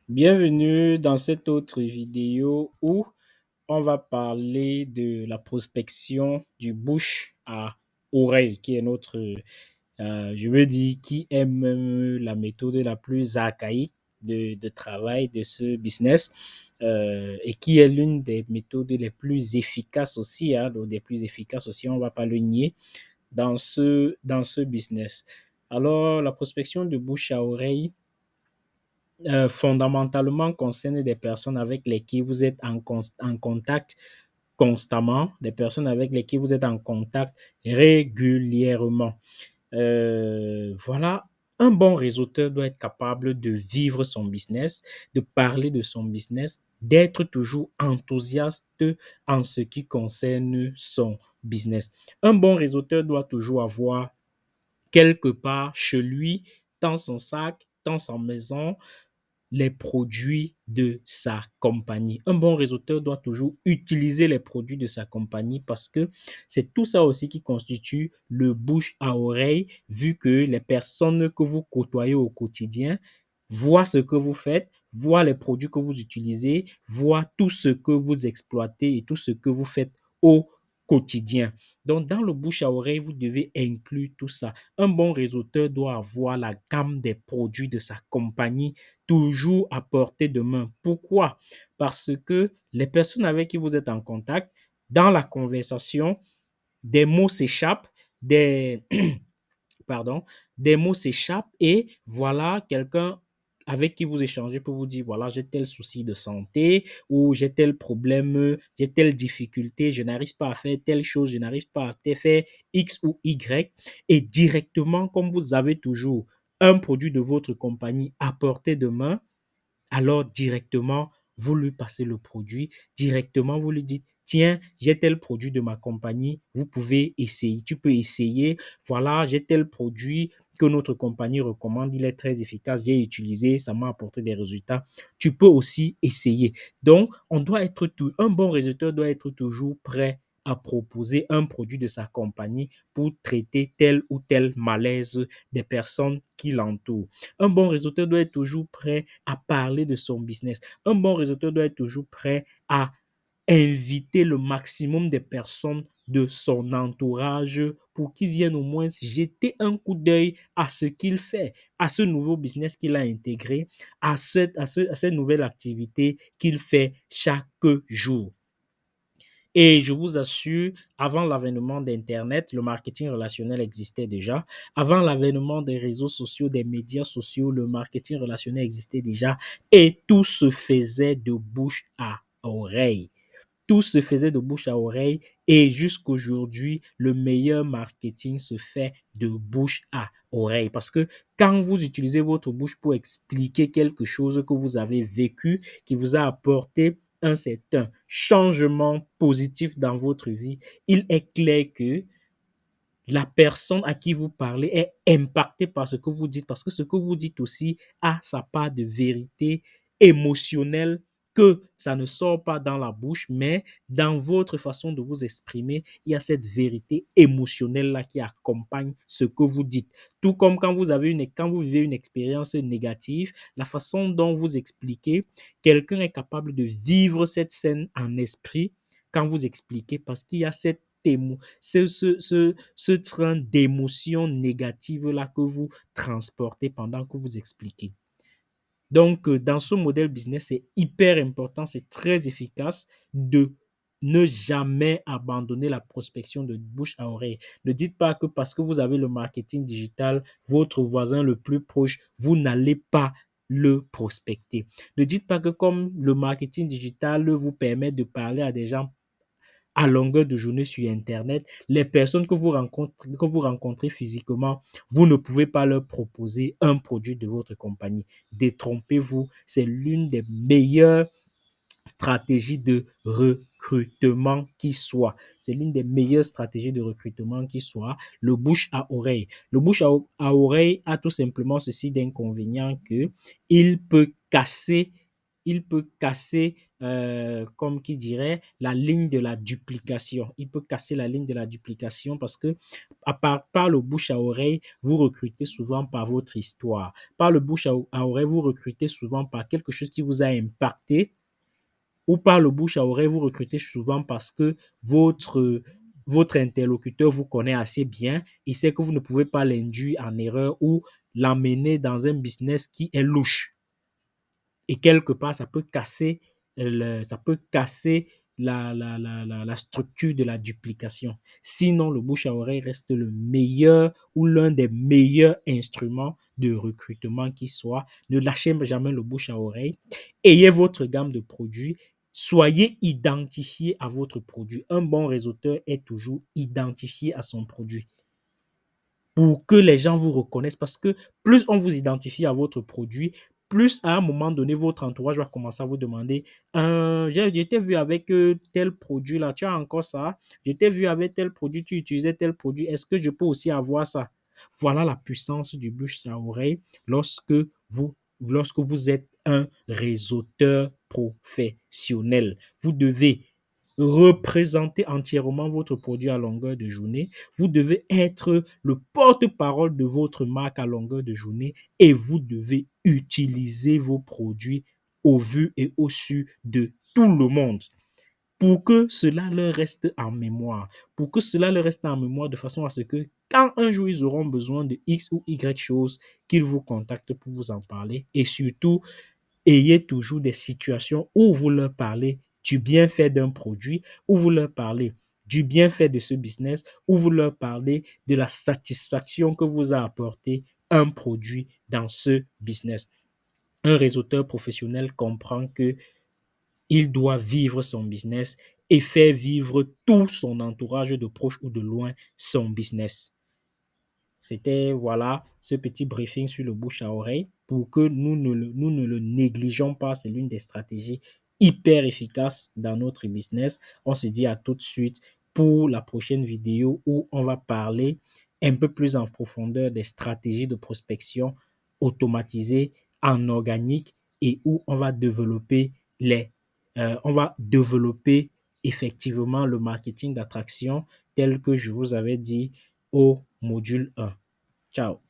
Bienvenue dans cette autre vidéo où on va parler de la prospection du bouche à oreille, qui est notre, je veux dire, qui est même la méthode la plus archaïque de travail de ce business et qui est l'une des méthodes les plus efficaces aussi, hein, donc des plus efficaces aussi, on ne va pas le nier, dans ce business. Alors, la prospection de bouche à oreille, fondamentalement concerne des personnes avec lesquelles vous êtes en contact constamment, des personnes avec lesquelles vous êtes en contact régulièrement. Voilà, un bon réseauteur doit être capable de vivre son business, de parler de son business, d'être toujours enthousiaste en ce qui concerne son business. Un bon réseauteur doit toujours avoir quelque part chez lui, dans son sac, dans sa maison, les produits de sa compagnie. Un bon réseauteur doit toujours utiliser les produits de sa compagnie parce que c'est tout ça aussi qui constitue le bouche à oreille, vu que les personnes que vous côtoyez au quotidien voient ce que vous faites, voient les produits que vous utilisez, voient tout ce que vous exploitez et tout ce que vous faites au quotidien. Donc, dans le bouche à oreille, vous devez inclure tout ça. Un bon réseauteur doit avoir la gamme des produits de sa compagnie toujours à portée de main. Pourquoi? Parce que les personnes avec qui vous êtes en contact, dans la conversation, des mots s'échappent, des, pardon, des mots s'échappent et voilà quelqu'un avec qui vous échangez pour vous dire, voilà, j'ai tel souci de santé ou j'ai tel problème, j'ai telle difficulté, je n'arrive pas à faire telle chose, je n'arrive pas à faire X ou Y. Et directement, comme vous avez toujours un produit de votre compagnie à portée de main, alors directement, vous lui passez le produit, directement, vous lui dites, tiens, j'ai tel produit de ma compagnie, vous pouvez essayer, tu peux essayer, voilà, j'ai tel produit que notre compagnie recommande, il est très efficace, j'ai utilisé, ça m'a apporté des résultats, tu peux aussi essayer. Donc, un bon résultat doit être toujours prêt à proposer un produit de sa compagnie pour traiter tel ou tel malaise des personnes qui l'entourent. Un bon réseauteur doit être toujours prêt à parler de son business. Un bon réseauteur doit être toujours prêt à inviter le maximum de personnes de son entourage pour qu'ils viennent au moins jeter un coup d'œil à ce qu'il fait, à ce nouveau business qu'il a intégré, à cette nouvelle activité qu'il fait chaque jour. Et je vous assure, avant l'avènement d'Internet, le marketing relationnel existait déjà. Avant l'avènement des réseaux sociaux, des médias sociaux, le marketing relationnel existait déjà. Et tout se faisait de bouche à oreille. Tout se faisait de bouche à oreille et jusqu'aujourd'hui, le meilleur marketing se fait de bouche à oreille. Parce que quand vous utilisez votre bouche pour expliquer quelque chose que vous avez vécu, qui vous a apporté un certain changement positif dans votre vie, il est clair que la personne à qui vous parlez est impactée par ce que vous dites, parce que ce que vous dites aussi a sa part de vérité émotionnelle, que ça ne sort pas dans la bouche, mais dans votre façon de vous exprimer, il y a cette vérité émotionnelle-là qui accompagne ce que vous dites. Tout comme quand vous vivez une expérience négative, la façon dont vous expliquez, quelqu'un est capable de vivre cette scène en esprit quand vous expliquez, parce qu'il y a ce train d'émotions négatives-là que vous transportez pendant que vous expliquez. Donc, dans ce modèle business, c'est hyper important, c'est très efficace de ne jamais abandonner la prospection de bouche à oreille. Ne dites pas que parce que vous avez le marketing digital, votre voisin le plus proche, vous n'allez pas le prospecter. Ne dites pas que comme le marketing digital vous permet de parler à des gens à longueur de journée sur Internet, les personnes que vous rencontrez physiquement, vous ne pouvez pas leur proposer un produit de votre compagnie. Détrompez-vous, c'est l'une des meilleures stratégies de recrutement qui soit. C'est l'une des meilleures stratégies de recrutement qui soit, le bouche à oreille. Le bouche à oreille a tout simplement ceci d'inconvénient que il peut casser il peut casser comme qui dirait, la ligne de la duplication. Il peut casser la ligne de la duplication parce que par le bouche à oreille, vous recrutez souvent par votre histoire. Par le bouche à oreille, vous recrutez souvent par quelque chose qui vous a impacté ou par le bouche à oreille, vous recrutez souvent parce que votre interlocuteur vous connaît assez bien. Il sait que vous ne pouvez pas l'induire en erreur ou l'amener dans un business qui est louche. Et quelque part, ça peut casser la structure de la duplication. Sinon, le bouche à oreille reste le meilleur ou l'un des meilleurs instruments de recrutement qui soit. Ne lâchez jamais le bouche à oreille. Ayez votre gamme de produits. Soyez identifié à votre produit. Un bon réseauteur est toujours identifié à son produit pour que les gens vous reconnaissent. Parce que plus on vous identifie à votre produit, plus à un moment donné, votre entourage va commencer à vous demander, j'ai été vu avec tel produit là, tu as encore ça? J'ai été vu avec tel produit, tu utilisais tel produit, est-ce que je peux aussi avoir ça? Voilà la puissance du bouche à oreille lorsque vous êtes un réseauteur professionnel. Vous devez représenter entièrement votre produit à longueur de journée. Vous devez être le porte-parole de votre marque à longueur de journée et vous devez utiliser vos produits au vu et au su de tout le monde pour que cela leur reste en mémoire, pour que cela leur reste en mémoire de façon à ce que quand un jour ils auront besoin de X ou Y chose, qu'ils vous contactent pour vous en parler et surtout ayez toujours des situations où vous leur parlez du bienfait d'un produit, où vous leur parlez du bienfait de ce business, où vous leur parlez de la satisfaction que vous a apporté un produit dans ce business. Un réseauteur professionnel comprend que il doit vivre son business et faire vivre tout son entourage de proche ou de loin son business. C'était, voilà, ce petit briefing sur le bouche à oreille pour que nous ne le négligeons pas. C'est l'une des stratégies hyper efficaces dans notre business. On se dit à tout de suite pour la prochaine vidéo où on va parler un peu plus en profondeur des stratégies de prospection automatisées en organique et où on va développer effectivement le marketing d'attraction tel que je vous avais dit au module 1. Ciao.